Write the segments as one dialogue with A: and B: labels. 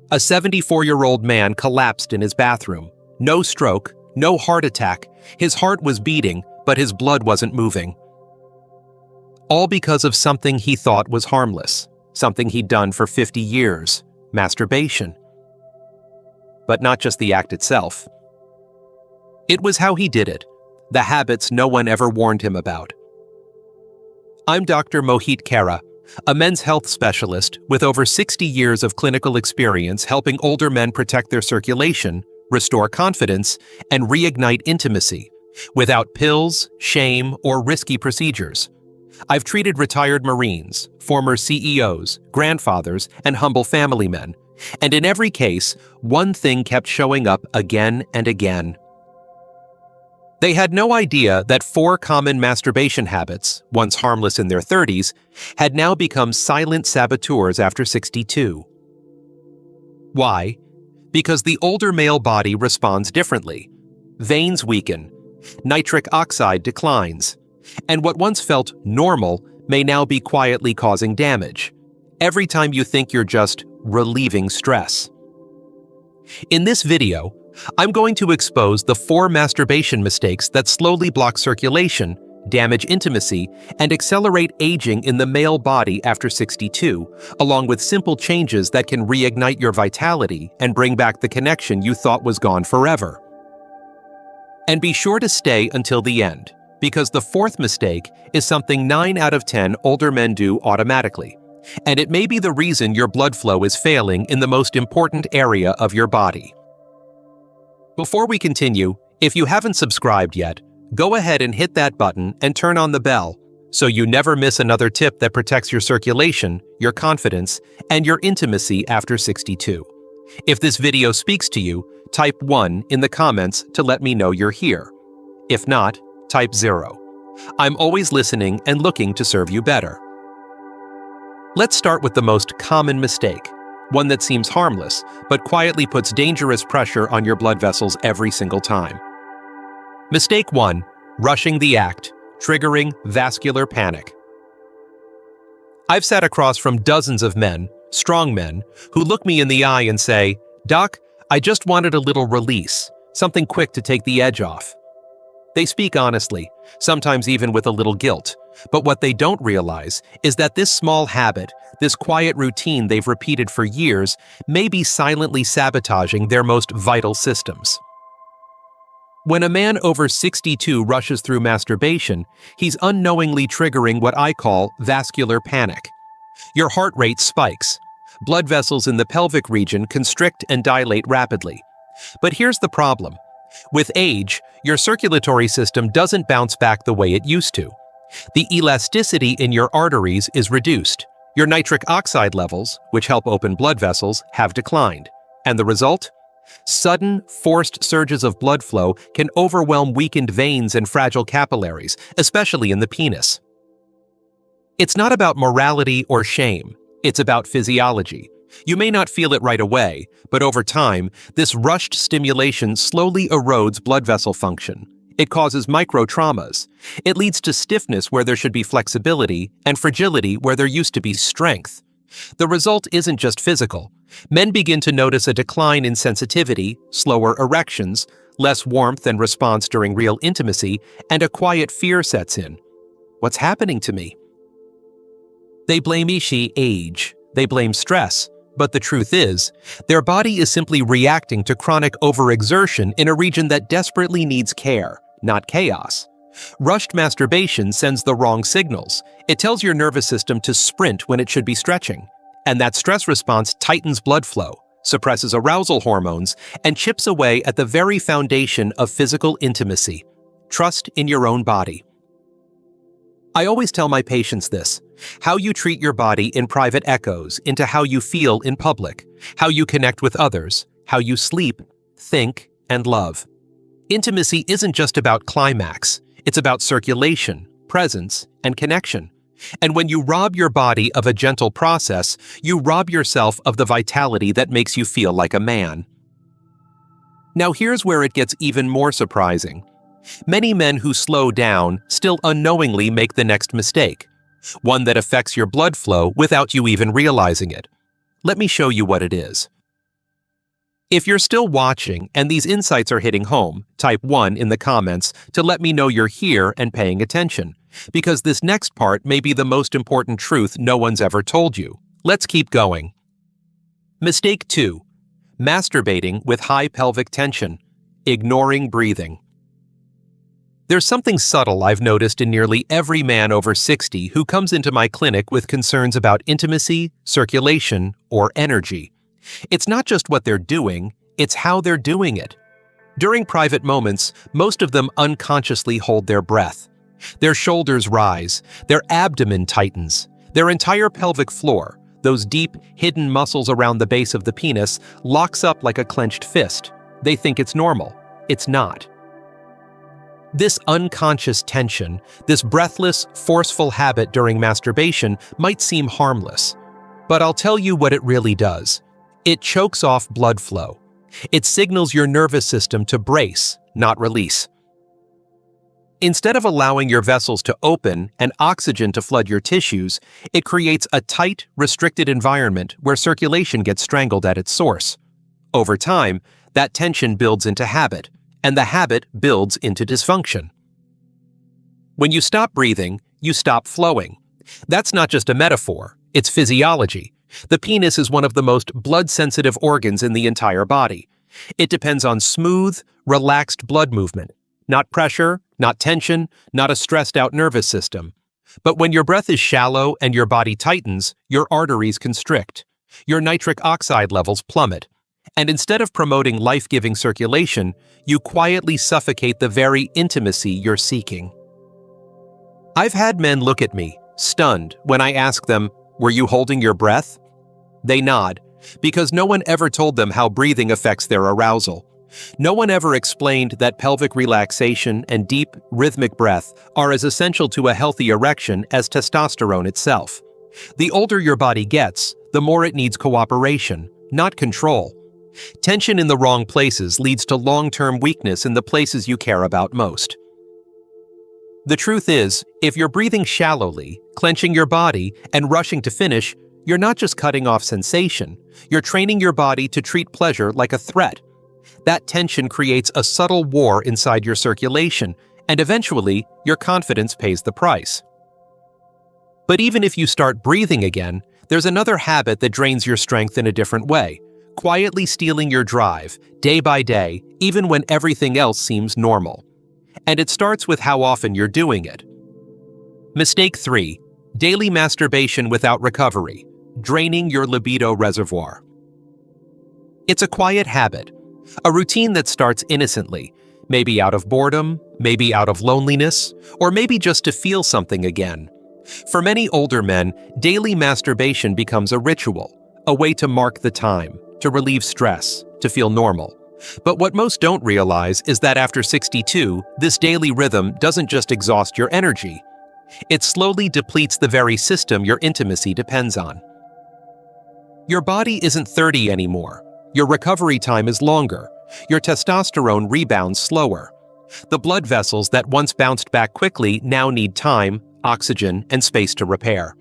A: A 74-year-old man collapsed in his bathroom. No stroke, no heart attack. His heart was beating, but his blood wasn't moving. All because of something he thought was harmless, something he'd done for 50 years, masturbation. But not just the act itself. It was how he did it, the habits no one ever warned him about. I'm Dr. Mohit Kara, a men's health specialist with over 60 years of clinical experience helping older men protect their circulation, restore confidence, and reignite intimacy without pills, shame, or risky procedures. I've treated retired Marines, former CEOs, grandfathers, and humble family men, and in every case, one thing kept showing up again and again. They had no idea that 4 common masturbation habits, once harmless in their 30s, had now become silent saboteurs after 62. Why? Because the older male body responds differently. Veins weaken, nitric oxide declines, and what once felt normal may now be quietly causing damage, every time you think you're just relieving stress. In this video, I'm going to expose the 4 masturbation mistakes that slowly block circulation, damage intimacy, and accelerate aging in the male body after 62, along with simple changes that can reignite your vitality and bring back the connection you thought was gone forever. And be sure to stay until the end, because the 4th mistake is something 9 out of 10 older men do automatically, and it may be the reason your blood flow is failing in the most important area of your body. Before we continue, if you haven't subscribed yet, go ahead and hit that button and turn on the bell so you never miss another tip that protects your circulation, your confidence, and your intimacy after 62. If this video speaks to you, type 1 in the comments to let me know you're here. If not, type 0. I'm always listening and looking to serve you better. Let's start with the most common mistake, one that seems harmless, but quietly puts dangerous pressure on your blood vessels every single time. Mistake 1. Rushing the act, triggering vascular panic. I've sat across from dozens of men, strong men, who look me in the eye and say, "Doc, I just wanted a little release, something quick to take the edge off." They speak honestly, sometimes even with a little guilt, but what they don't realize is that this small habit, this quiet routine they've repeated for years, may be silently sabotaging their most vital systems. When a man over 62 rushes through masturbation, he's unknowingly triggering what I call vascular panic. Your heart rate spikes. Blood vessels in the pelvic region constrict and dilate rapidly. But here's the problem. With age, your circulatory system doesn't bounce back the way it used to. The elasticity in your arteries is reduced. Your nitric oxide levels, which help open blood vessels, have declined. And the result? Sudden, forced surges of blood flow can overwhelm weakened veins and fragile capillaries, especially in the penis. It's not about morality or shame. It's about physiology. You may not feel it right away, but over time, this rushed stimulation slowly erodes blood vessel function. It causes micro-traumas. It leads to stiffness where there should be flexibility and fragility where there used to be strength. The result isn't just physical. Men begin to notice a decline in sensitivity, slower erections, less warmth and response during real intimacy, and a quiet fear sets in. What's happening to me? They blame age. They blame stress. But the truth is, their body is simply reacting to chronic overexertion in a region that desperately needs care, not chaos. Rushed masturbation sends the wrong signals. It tells your nervous system to sprint when it should be stretching. And that stress response tightens blood flow, suppresses arousal hormones, and chips away at the very foundation of physical intimacy. Trust in your own body. I always tell my patients this. How you treat your body in private echoes into how you feel in public, how you connect with others, how you sleep, think, and love. Intimacy isn't just about climax. It's about circulation, presence, and connection. And when you rob your body of a gentle process, you rob yourself of the vitality that makes you feel like a man. Now here's where it gets even more surprising. Many men who slow down still unknowingly make the next mistake, one that affects your blood flow without you even realizing it. Let me show you what it is. If you're still watching and these insights are hitting home, type 1 in the comments to let me know you're here and paying attention, because this next part may be the most important truth no one's ever told you. Let's keep going. Mistake 2. Masturbating with high pelvic tension. Ignoring breathing. There's something subtle I've noticed in nearly every man over 60 who comes into my clinic with concerns about intimacy, circulation, or energy. It's not just what they're doing, it's how they're doing it. During private moments, most of them unconsciously hold their breath. Their shoulders rise, their abdomen tightens, their entire pelvic floor, those deep, hidden muscles around the base of the penis, locks up like a clenched fist. They think it's normal. It's not. This unconscious tension, this breathless, forceful habit during masturbation might seem harmless. But I'll tell you what it really does. It chokes off blood flow. It signals your nervous system to brace, not release. Instead of allowing your vessels to open and oxygen to flood your tissues, it creates a tight, restricted environment where circulation gets strangled at its source. Over time, that tension builds into habit, and the habit builds into dysfunction. When you stop breathing, you stop flowing. That's not just a metaphor, it's physiology. The penis is one of the most blood-sensitive organs in the entire body. It depends on smooth, relaxed blood movement, not pressure, not tension, not a stressed-out nervous system. But when your breath is shallow and your body tightens, your arteries constrict. Your nitric oxide levels plummet. And instead of promoting life-giving circulation, you quietly suffocate the very intimacy you're seeking. I've had men look at me, stunned, when I ask them, "Were you holding your breath?" They nod, because no one ever told them how breathing affects their arousal. No one ever explained that pelvic relaxation and deep, rhythmic breath are as essential to a healthy erection as testosterone itself. The older your body gets, the more it needs cooperation, not control. Tension in the wrong places leads to long-term weakness in the places you care about most. The truth is, if you're breathing shallowly, clenching your body, and rushing to finish, you're not just cutting off sensation, you're training your body to treat pleasure like a threat. That tension creates a subtle war inside your circulation, and eventually, your confidence pays the price. But even if you start breathing again, there's another habit that drains your strength in a different way, quietly stealing your drive, day by day, even when everything else seems normal. And it starts with how often you're doing it. Mistake 3. Daily masturbation without recovery. Draining your libido reservoir. It's a quiet habit, a routine that starts innocently, maybe out of boredom, maybe out of loneliness, or maybe just to feel something again. For many older men, daily masturbation becomes a ritual, a way to mark the time, to relieve stress, to feel normal. But what most don't realize is that after 62, this daily rhythm doesn't just exhaust your energy. It slowly depletes the very system your intimacy depends on. Your body isn't 30 anymore. Your recovery time is longer. Your testosterone rebounds slower. The blood vessels that once bounced back quickly now need time, oxygen, and space to repair.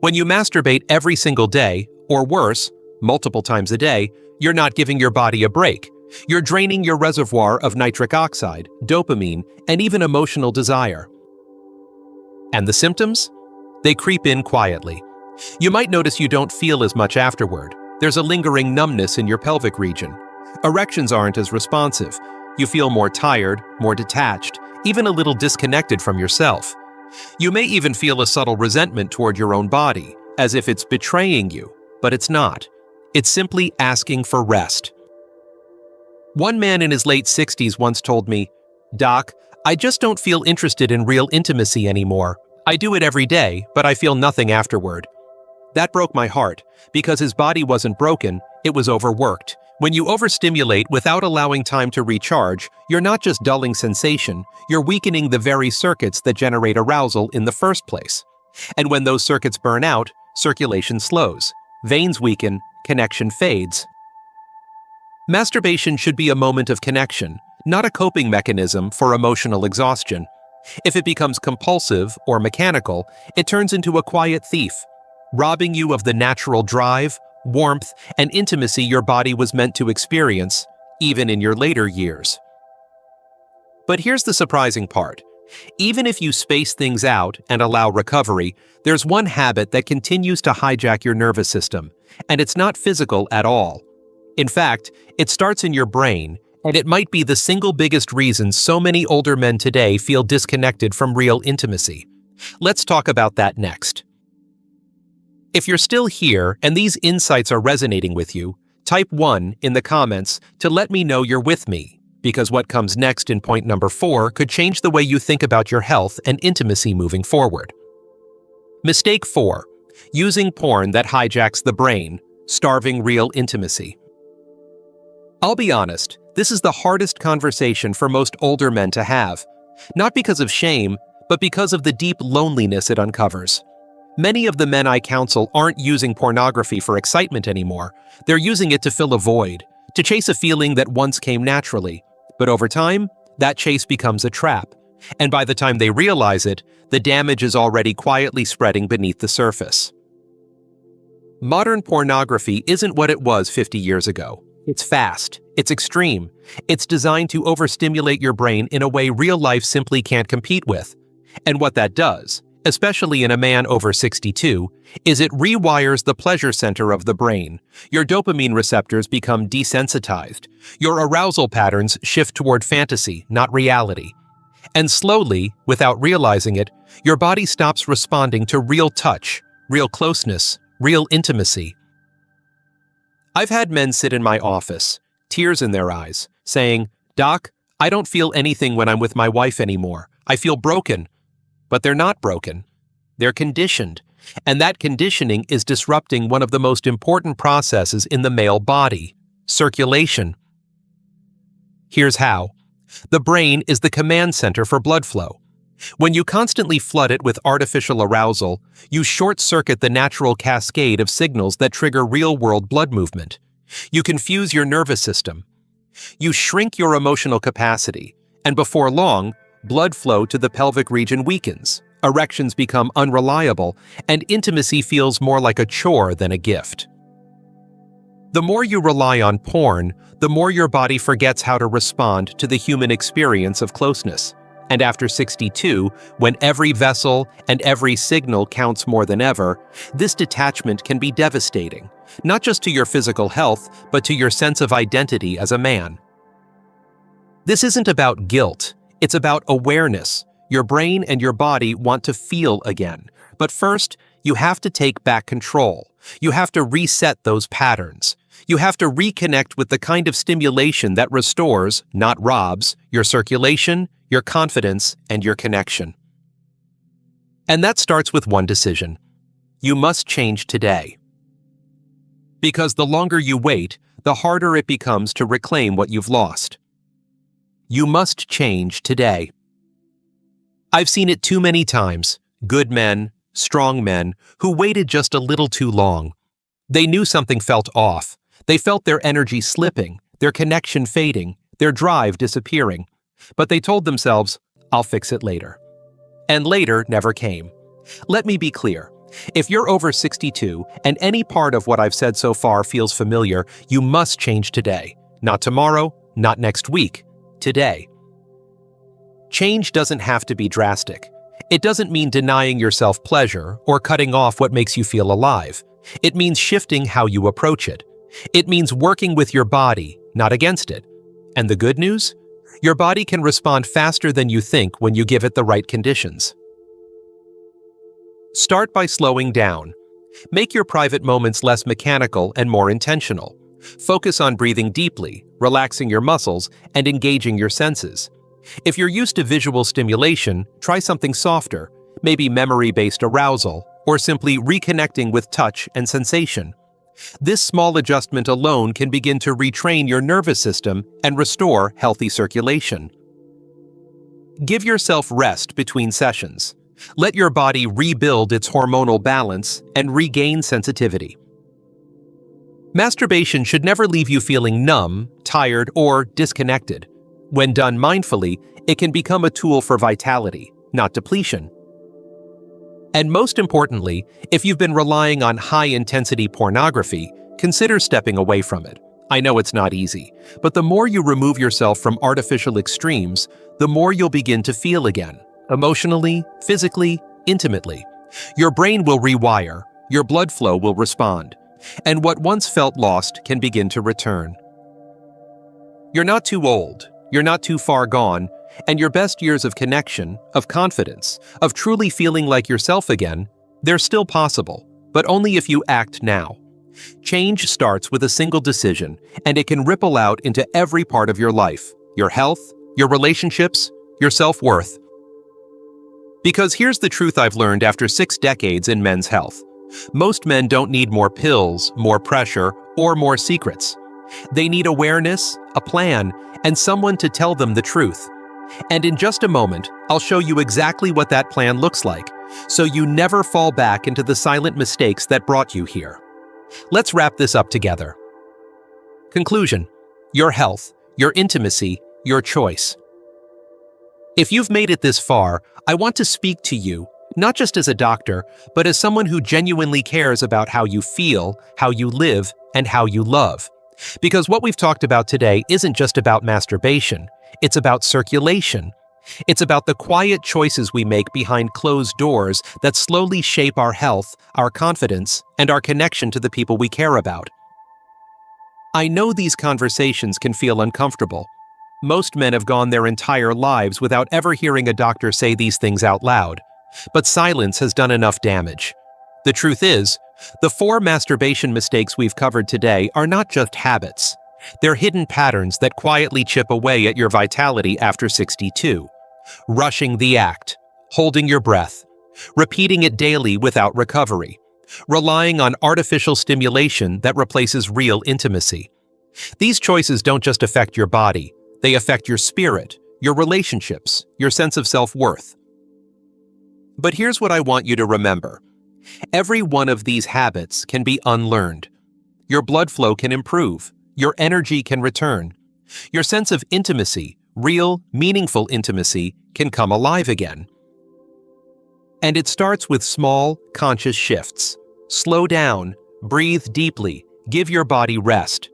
A: When you masturbate every single day, or worse, multiple times a day, you're not giving your body a break. You're draining your reservoir of nitric oxide, dopamine, and even emotional desire. And the symptoms? They creep in quietly. You might notice you don't feel as much afterward. There's a lingering numbness in your pelvic region. Erections aren't as responsive. You feel more tired, more detached, even a little disconnected from yourself. You may even feel a subtle resentment toward your own body, as if it's betraying you, but it's not. It's simply asking for rest. One man in his late 60s once told me, "Doc, I just don't feel interested in real intimacy anymore. I do it every day, but I feel nothing afterward." That broke my heart, because his body wasn't broken, it was overworked. When you overstimulate without allowing time to recharge, you're not just dulling sensation, you're weakening the very circuits that generate arousal in the first place. And when those circuits burn out, circulation slows, veins weaken, connection fades. Masturbation should be a moment of connection, not a coping mechanism for emotional exhaustion. If it becomes compulsive or mechanical, it turns into a quiet thief, robbing you of the natural drive, warmth, and intimacy your body was meant to experience, even in your later years. But here's the surprising part. Even if you space things out and allow recovery, there's one habit that continues to hijack your nervous system, and it's not physical at all. In fact, it starts in your brain, and it might be the single biggest reason so many older men today feel disconnected from real intimacy. Let's talk about that next. If you're still here and these insights are resonating with you, type 1 in the comments to let me know you're with me, because what comes next in point number 4 could change the way you think about your health and intimacy moving forward. Mistake 4. Using porn that hijacks the brain, starving real intimacy. I'll be honest, this is the hardest conversation for most older men to have, not because of shame, but because of the deep loneliness it uncovers. Many of the men I counsel aren't using pornography for excitement anymore. They're using it to fill a void, to chase a feeling that once came naturally. But over time, that chase becomes a trap. And by the time they realize it, the damage is already quietly spreading beneath the surface. Modern pornography isn't what it was 50 years ago. It's fast, it's extreme, it's designed to overstimulate your brain in a way real life simply can't compete with. And what that does, especially in a man over 62, is it rewires the pleasure center of the brain. Your dopamine receptors become desensitized. Your arousal patterns shift toward fantasy, not reality. And slowly, without realizing it, your body stops responding to real touch, real closeness, real intimacy. I've had men sit in my office, tears in their eyes, saying, "Doc, I don't feel anything when I'm with my wife anymore. I feel broken." But they're not broken. They're conditioned. And that conditioning is disrupting one of the most important processes in the male body, circulation. Here's how. The brain is the command center for blood flow. When you constantly flood it with artificial arousal, you short-circuit the natural cascade of signals that trigger real-world blood movement. You confuse your nervous system. You shrink your emotional capacity, and before long, blood flow to the pelvic region weakens, erections become unreliable, and intimacy feels more like a chore than a gift. The more you rely on porn, the more your body forgets how to respond to the human experience of closeness. And after 62, when every vessel and every signal counts more than ever, this detachment can be devastating, not just to your physical health, but to your sense of identity as a man. This isn't about guilt. It's about awareness. Your brain and your body want to feel again. But first, you have to take back control. You have to reset those patterns. You have to reconnect with the kind of stimulation that restores, not robs, your circulation, your confidence, and your connection. And that starts with one decision. You must change today. Because the longer you wait, the harder it becomes to reclaim what you've lost. You must change today. I've seen it too many times. Good men, strong men, who waited just a little too long. They knew something felt off. They felt their energy slipping, their connection fading, their drive disappearing. But they told themselves, "I'll fix it later." And later never came. Let me be clear. If you're over 62 and any part of what I've said so far feels familiar, you must change today. Not tomorrow, not next week. Today. Change doesn't have to be drastic. It doesn't mean denying yourself pleasure or cutting off what makes you feel alive. It means shifting how you approach it. It means working with your body, not against it. And the good news? Your body can respond faster than you think when you give it the right conditions. Start by slowing down. Make your private moments less mechanical and more intentional. Focus on breathing deeply, relaxing your muscles, and engaging your senses. If you're used to visual stimulation, try something softer, maybe memory-based arousal, or simply reconnecting with touch and sensation. This small adjustment alone can begin to retrain your nervous system and restore healthy circulation. Give yourself rest between sessions. Let your body rebuild its hormonal balance and regain sensitivity. Masturbation should never leave you feeling numb, tired, or disconnected. When done mindfully, it can become a tool for vitality, not depletion. And most importantly, if you've been relying on high-intensity pornography, consider stepping away from it. I know it's not easy, but the more you remove yourself from artificial extremes, the more you'll begin to feel again, emotionally, physically, intimately. Your brain will rewire, your blood flow will respond, and what once felt lost can begin to return. You're not too old, you're not too far gone, and your best years of connection, of confidence, of truly feeling like yourself again, they're still possible, but only if you act now. Change starts with a single decision, and it can ripple out into every part of your life, your health, your relationships, your self-worth. Because here's the truth I've learned after 6 decades in men's health. Most men don't need more pills, more pressure, or more secrets. They need awareness, a plan, and someone to tell them the truth. And in just a moment, I'll show you exactly what that plan looks like, so you never fall back into the silent mistakes that brought you here. Let's wrap this up together. Conclusion: your health, your intimacy, your choice. If you've made it this far, I want to speak to you, not just as a doctor, but as someone who genuinely cares about how you feel, how you live, and how you love. Because what we've talked about today isn't just about masturbation, it's about circulation. It's about the quiet choices we make behind closed doors that slowly shape our health, our confidence, and our connection to the people we care about. I know these conversations can feel uncomfortable. Most men have gone their entire lives without ever hearing a doctor say these things out loud. But silence has done enough damage. The truth is, the 4 masturbation mistakes we've covered today are not just habits. They're hidden patterns that quietly chip away at your vitality after 62. Rushing the act, holding your breath, repeating it daily without recovery, relying on artificial stimulation that replaces real intimacy. These choices don't just affect your body, they affect your spirit, your relationships, your sense of self-worth. But here's what I want you to remember. Every one of these habits can be unlearned. Your blood flow can improve. Your energy can return. Your sense of intimacy, real, meaningful intimacy, can come alive again. And it starts with small, conscious shifts. Slow down, breathe deeply, give your body rest.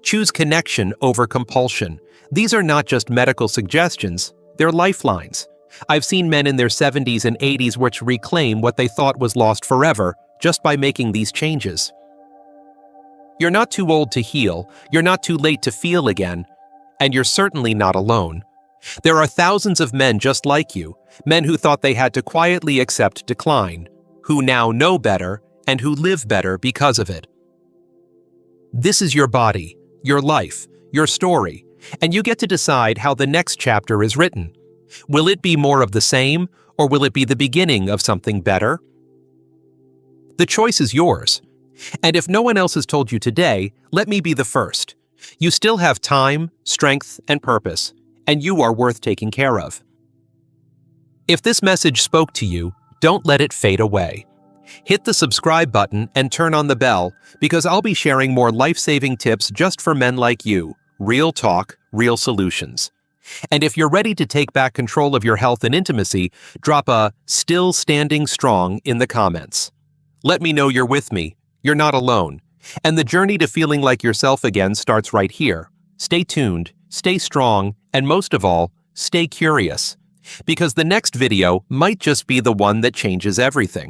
A: Choose connection over compulsion. These are not just medical suggestions, they're lifelines. I've seen men in their 70s and 80s which reclaim what they thought was lost forever just by making these changes. You're not too old to heal, you're not too late to feel again, and you're certainly not alone. There are thousands of men just like you, men who thought they had to quietly accept decline, who now know better and who live better because of it. This is your body, your life, your story, and you get to decide how the next chapter is written. Will it be more of the same, or will it be the beginning of something better? The choice is yours. And if no one else has told you today, let me be the first. You still have time, strength, and purpose, and you are worth taking care of. If this message spoke to you, don't let it fade away. Hit the subscribe button and turn on the bell, because I'll be sharing more life-saving tips just for men like you. Real talk, real solutions. And if you're ready to take back control of your health and intimacy, drop a "still standing strong" in the comments. Let me know you're with me. You're not alone. And the journey to feeling like yourself again starts right here. Stay tuned, stay strong, and most of all, stay curious. Because the next video might just be the one that changes everything.